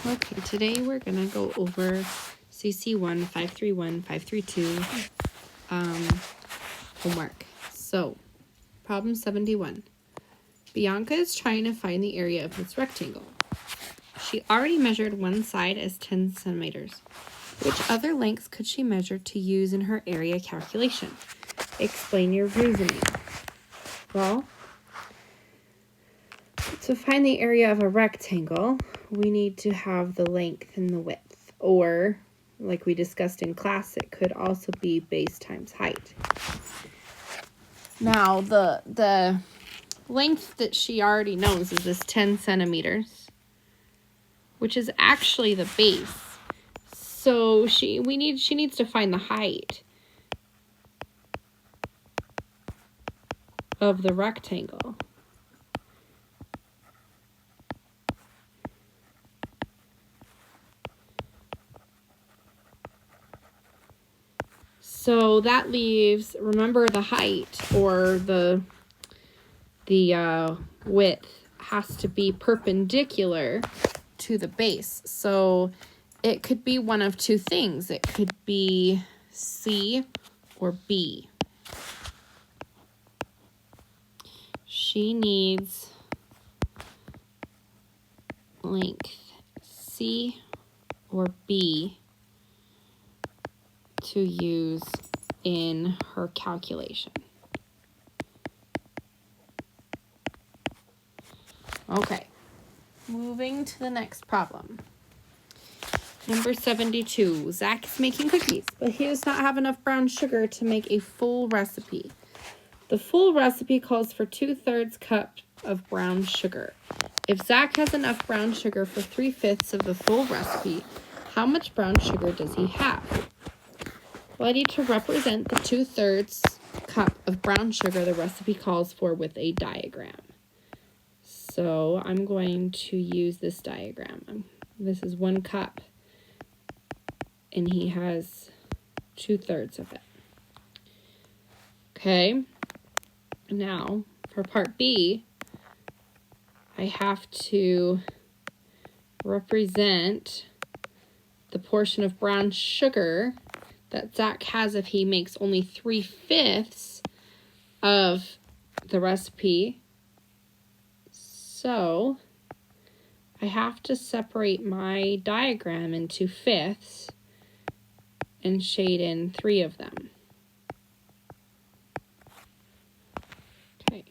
Okay, today we're gonna go over CC1, 531, 532 homework. So, problem 71. Bianca is trying to find the area of this rectangle. She already measured one side as 10 centimeters. Which other lengths could she measure to use in her area calculation? Explain your reasoning. Well, to find the area of a rectangle, we need to have the length and the width, or like we discussed in class, it could also be base times height. Now, the length that she already knows is this 10 centimeters, which is actually the base. So she needs to find the height of the rectangle. So that leaves, remember, the height or the width has to be perpendicular to the base. So it could be one of two things. It could be C or B. She needs length C or B to use in her calculation. Okay, moving to the next problem. Number 72. Zach is making cookies, but he does not have enough brown sugar to make a full recipe. The full recipe calls for 2/3 cup of brown sugar. If Zach has enough brown sugar for 3/5 of the full recipe, how much brown sugar does he have? Well, I need to represent the 2/3 cup of brown sugar the recipe calls for with a diagram. So I'm going to use this diagram. This is 1 cup, and he has 2/3 of it. Okay, now for part B, I have to represent the portion of brown sugar that Zach has if he makes only 3/5 of the recipe. So I have to separate my diagram into fifths and shade in 3 of them. Okay.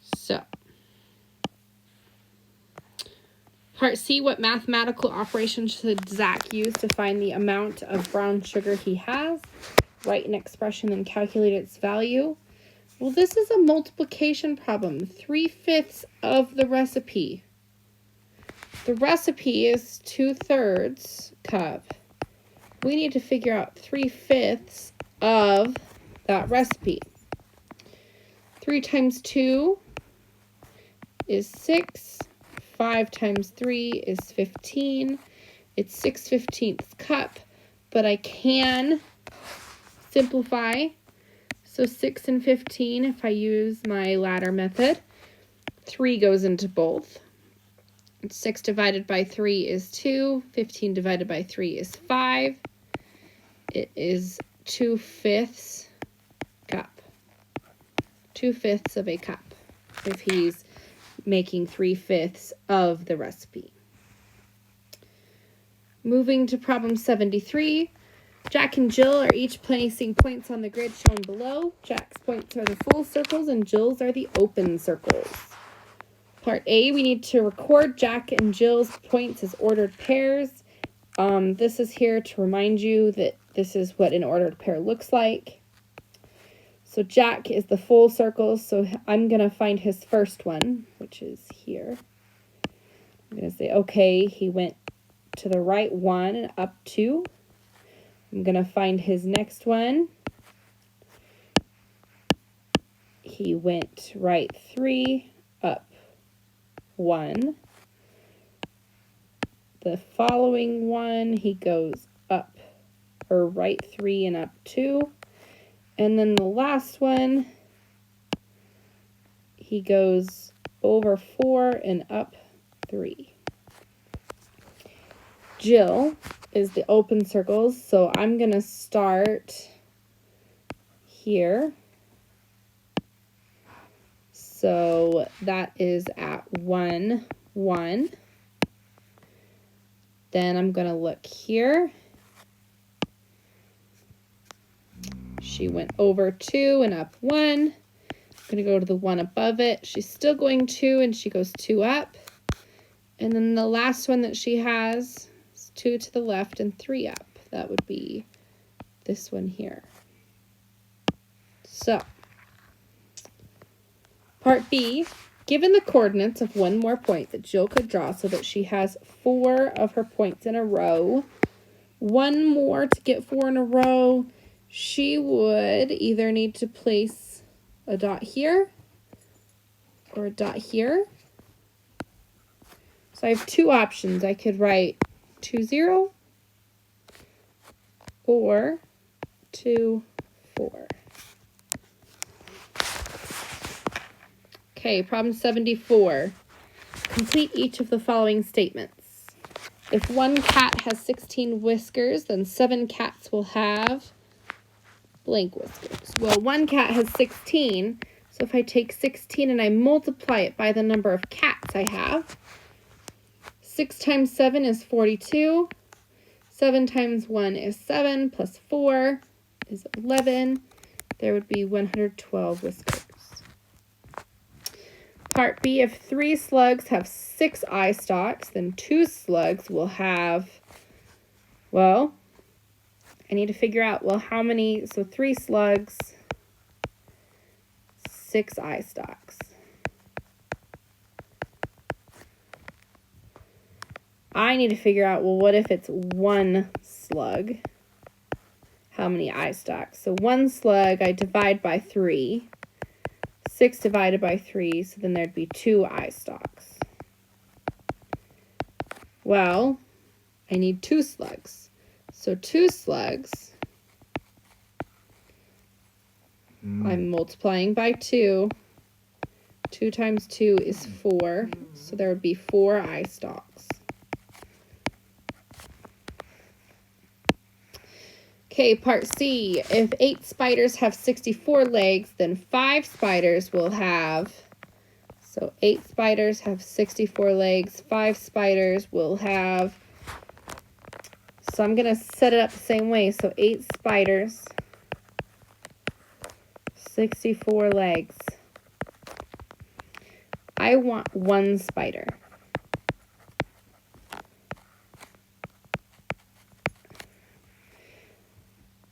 So part C, what mathematical operation should Zach use to find the amount of brown sugar he has? Write an expression and calculate its value. Well, this is a multiplication problem. 3/5 of the recipe. The recipe is 2/3 cup. We need to figure out 3/5 of that recipe. 3 times 2 is 6. 5 times 3 is 15. It's 6/15 cup, but I can simplify. So 6 and 15, if I use my ladder method, 3 goes into both. 6 divided by 3 is 2. 15 divided by 3 is 5. It is 2/5 cup. 2/5 of a cup if he's making 3/5 of the recipe. Moving to problem 73. Jack and Jill are each placing points on the grid shown below. Jack's points are the full circles and Jill's are the open circles. Part A, we need to record Jack and Jill's points as ordered pairs. This is here to remind you that this is what an ordered pair looks like. So Jack is the full circle, so I'm going to find his first one, which is here. I'm going to say, okay, he went to the right 1 and up 2. I'm going to find his next one. He went right 3, up 1. The following one, he goes up, or right 3 and up 2. And then the last one, he goes over 4 and up 3. Jill is the open circles, so I'm going to start here. So that is at 1, 1. Then I'm going to look here. She went over 2 and up 1. I'm going to go to the one above it. She's still going 2 and she goes 2 up. And then the last one that she has is 2 to the left and 3 up. That would be this one here. So, part B, given the coordinates of one more point that Jill could draw so that she has 4 of her points in a row, one more to get 4 in a row, she would either need to place a dot here or a dot here. So I have 2 options. I could write 2, 0 or 2, 4. Okay, problem 74. Complete each of the following statements. If one cat has 16 whiskers, then 7 cats will have blank whiskers. Well, one cat has 16, so if I take 16 and I multiply it by the number of cats I have, 6 times 7 is 42, 7 times 1 is 7, plus 4 is 11. There would be 112 whiskers. Part B, if 3 slugs have 6 eye stalks, then 2 slugs will have, well, I need to figure out, well, how many, so 3 slugs, 6 eye stalks. I need to figure out, well, what if it's 1 slug? How many eye stalks? So 1 slug, I divide by 3. 6 divided by 3, so then there'd be 2 eye stalks. Well, I need 2 slugs. So 2 slugs, I'm multiplying by 2. 2 times 2 is 4, so there would be 4 eye stalks. Okay, part C. If 8 spiders have 64 legs, then 5 spiders will have, so 8 spiders have 64 legs, 5 spiders will have, so I'm going to set it up the same way. So 8 spiders, 64 legs. I want 1 spider.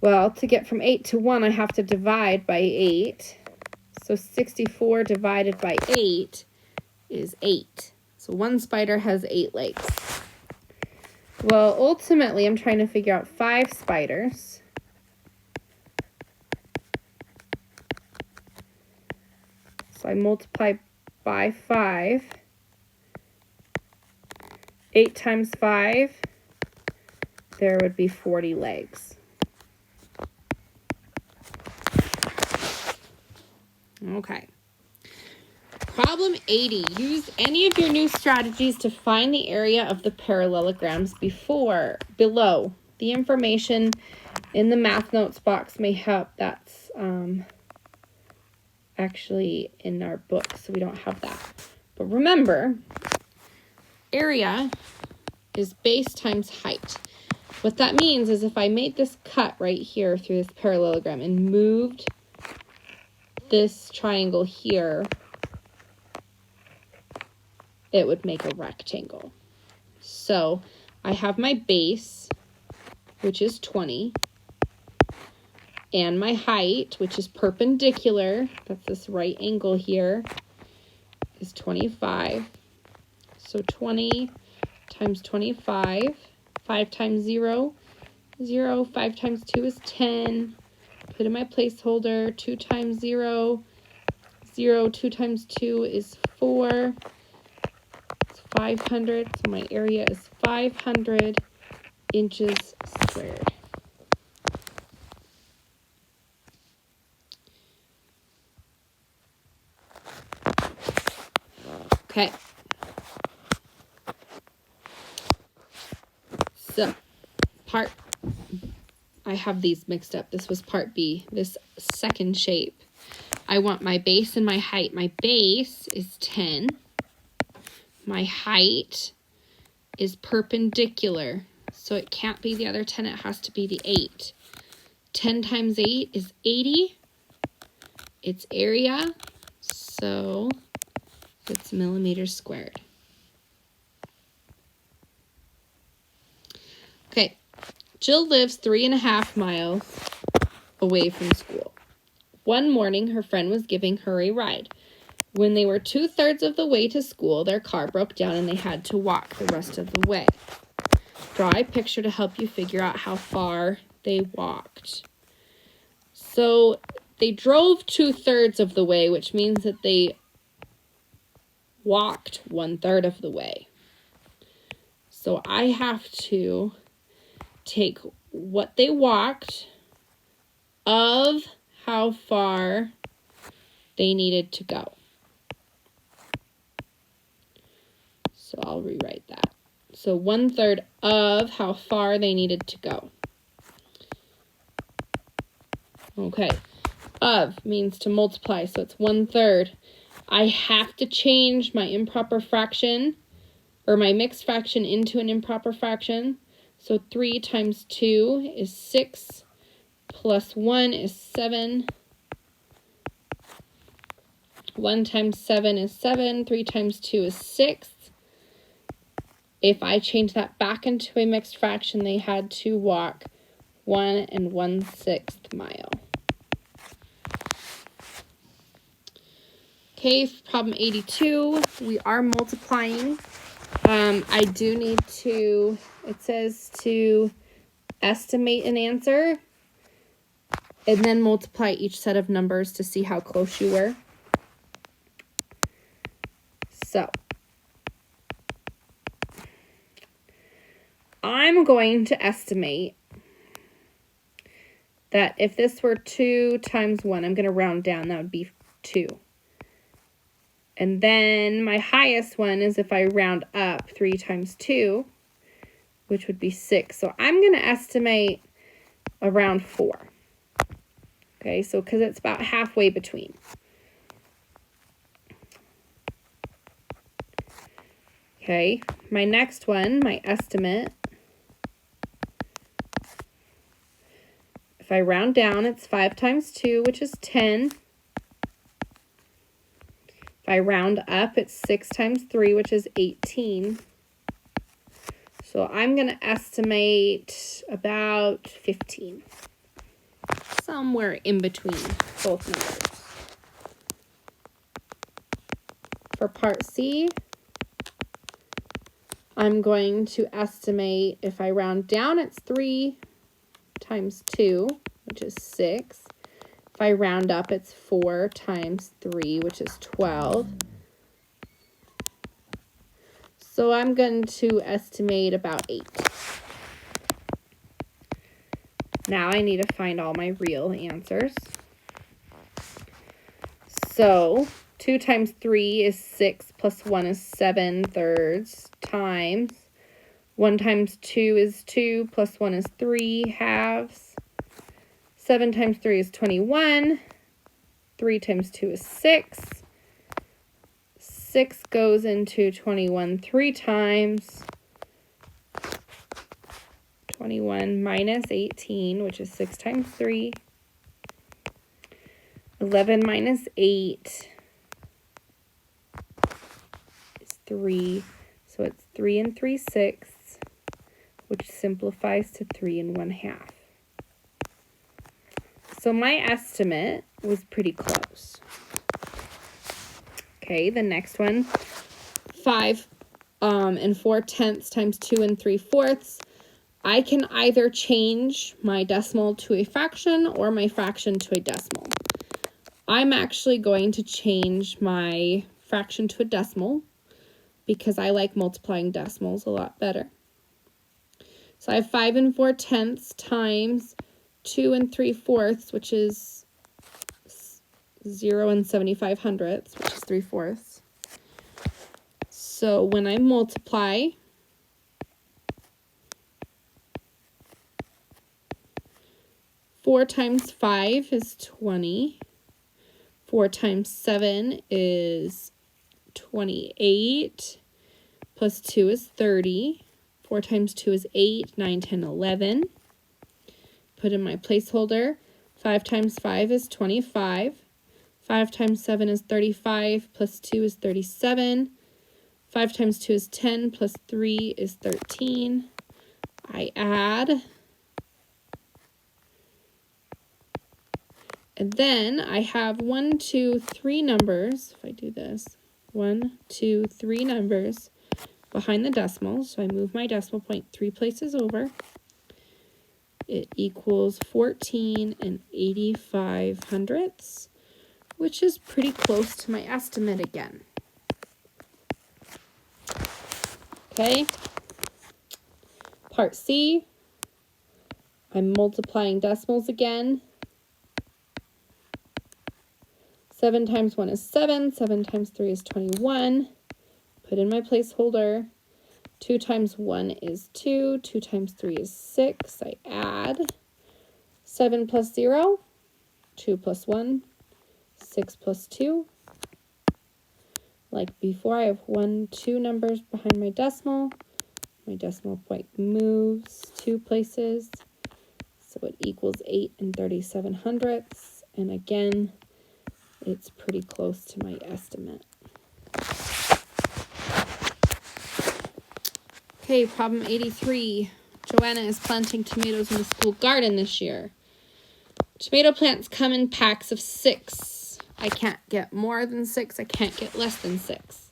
Well, to get from 8 to 1, I have to divide by 8. So 64 divided by 8 is 8. So 1 spider has 8 legs. Well, ultimately, I'm trying to figure out 5 spiders. So I multiply by 5. 8 times 5, there would be 40 legs. Okay. Problem 80. Use any of your new strategies to find the area of the parallelograms below. The information in the math notes box may help. That's actually in our book, so we don't have that. But remember, area is base times height. What that means is if I made this cut right here through this parallelogram and moved this triangle here, it would make a rectangle. So I have my base, which is 20, and my height, which is perpendicular, that's this right angle here, is 25. So 20 times 25, 5 times 0, 0, 5 times 2 is 10. Put in my placeholder, 2 times 0, 0, 2 times 2 is 4. It's 500, so my area is 500 inches squared. Okay. So, I have these mixed up. This was part B, this second shape. I want my base and my height. My base is 10. My height is perpendicular, so it can't be the other 10. It has to be the 8. 10 times 8 is 80. It's area, so it's millimeters squared. Okay, Jill lives 3.5 miles away from school. One morning, her friend was giving her a ride. When they were 2/3 of the way to school, their car broke down and they had to walk the rest of the way. Draw a picture to help you figure out how far they walked. So they drove 2/3 of the way, which means that they walked 1/3 of the way. So I have to take what they walked of how far they needed to go. So I'll rewrite that. So 1/3 of how far they needed to go. Okay. Of means to multiply, so it's 1/3. I have to change my improper fraction, or my mixed fraction, into an improper fraction. So 3 times 2 is 6, plus 1 is 7. 1 times 7 is 7. 3 times 2 is 6. If I change that back into a mixed fraction, they had to walk 1 1/6 mile. Okay, for problem 82, we are multiplying. I do need to, it says to estimate an answer and then multiply each set of numbers to see how close you were. So, I'm going to estimate that if this were 2 times 1, I'm going to round down, that would be 2. And then my highest one is if I round up 3 times 2, which would be 6. So I'm going to estimate around 4. Okay, so because it's about halfway between. Okay, my next one, my estimate, if I round down, it's 5 times 2, which is 10. If I round up, it's 6 times 3, which is 18. So I'm going to estimate about 15. Somewhere in between both numbers. For part C, I'm going to estimate, if I round down, it's 3 times 2, which is 6. If I round up, it's 4 times 3, which is 12. So I'm going to estimate about 8. Now I need to find all my real answers. So 2 times 3 is 6, plus 1 is 7/3, times 1 times 2 is 2, plus 1 is 3 halves. 7 times 3 is 21. 3 times 2 is 6. 6 goes into 21 3 times. 21 minus 18, which is 6 times 3. 11 minus 8 is 3. So it's 3 3/6, which simplifies to 3 1/2. So my estimate was pretty close. Okay, the next one, 5 4/10 times 2 3/4. I can either change my decimal to a fraction or my fraction to a decimal. I'm actually going to change my fraction to a decimal because I like multiplying decimals a lot better. So I have 5 4/10 times 2 3/4, which is 0 7500ths, which is 3/4. So when I multiply, four times 5 is 20. 4 times 7 is 28. Plus 2 is 30. 4 times 2 is 8. 9, 10, 11. Put in my placeholder. 5 times 5 is 25. 5 times 7 is 35. Plus 2 is 37. 5 times 2 is 10. Plus 3 is 13. I add. And then I have 1, 2, 3 numbers. If I do this, 1, 2, 3 numbers behind the decimal. So I move my decimal point 3 places over. It equals 14 and 85 hundredths, which is pretty close to my estimate again. Okay. Part C, I'm multiplying decimals again. 7 times 1 is 7. 7 times 3 is 21. Put in my placeholder. 2 times 1 is 2. 2 times 3 is 6. I add. 7 plus 0. 2 plus 1. 6 plus 2. Like before, I have 1, 2 numbers behind my decimal. My decimal point moves 2 places. So it equals 8 and 37 hundredths. And again, it's pretty close to my estimate. Okay, problem 83. Joanna is planting tomatoes in the school garden this year. Tomato plants come in packs of 6. I can't get more than 6. I can't get less than 6.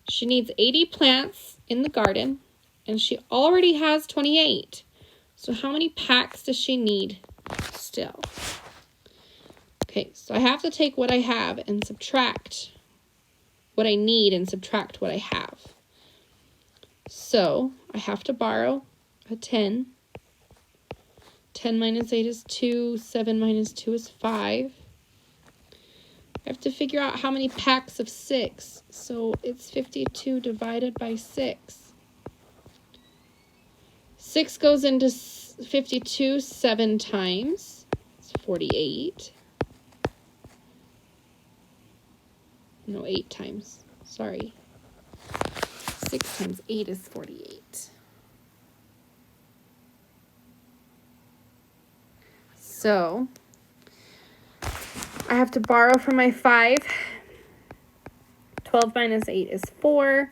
She needs 80 plants in the garden, and she already has 28. So how many packs does she need still? Okay, so I have to take what I have and subtract what I need and subtract what I have. So I have to borrow a 10. 10 minus 8 is 2. 7 minus 2 is 5. I have to figure out how many packs of 6. So it's 52 divided by 6. 6 goes into 52 7 times. It's 48. No, 8 times. Sorry. 6 times 8 is 48. So I have to borrow from my 5. 12 minus 8 is 4.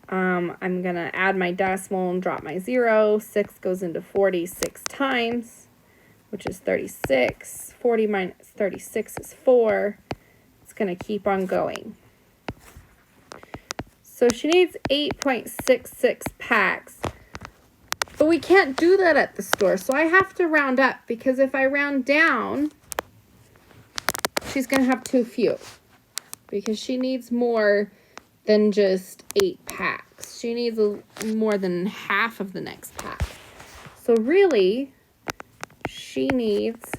I'm going to add my decimal and drop my 0. 6 goes into 40 6 times, which is 36. 40 minus 36 is 4. It's going to keep on going. So she needs 8.66 packs. But we can't do that at the store, so I have to round up, because if I round down, she's going to have too few, because she needs more than just 8 packs. She needs more than half of the next pack. So really, she needs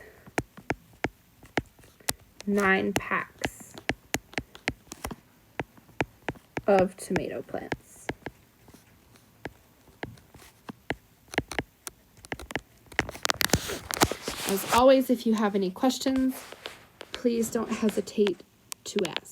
9 packs of tomato plants. As always, if you have any questions, please don't hesitate to ask.